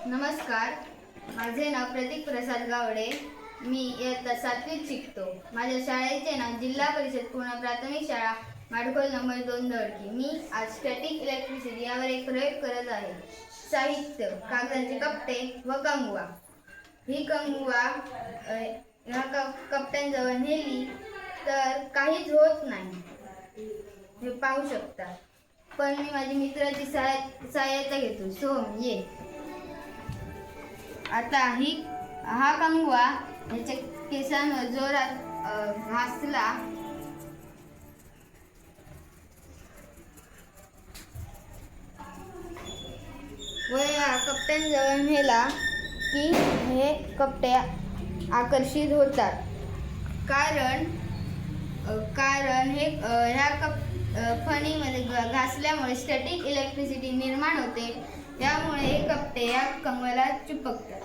नमस्कार, माझे नाव प्रतीक प्रसाद गावडे. मी इयत्ता 7वीत शिकतो. माझ्या शाळेचे नाव जिल्हा परिषद पूर्ण प्राथमिक शाळा माडखोल नंबर 2 दळकी. मी आज स्टॅटिक इलेक्ट्रिसिटी यावर एक प्रयोग करत आहे. साहित्य: कागदाचे कपटे व कंगवा. ही कंगवा ह्या कपट्यांजवळ नेली तर काहीच होत नाही, हे पाहू शकता. पण मी माझ्या मित्राची सहाय्यता घेतो. सोहम, ये. आता हा कंगवा याच्या केसांवर जोरात घासला व या कपट्यांजवळ नेला की हे कपटे आकर्षित होतात. कारण हे ह्या फणीमध्ये घासल्यामुळे स्टॅटिक इलेक्ट्रिसिटी निर्माण होते. त्यामुळे हे कपटे या कंगव्याला चिपकतात.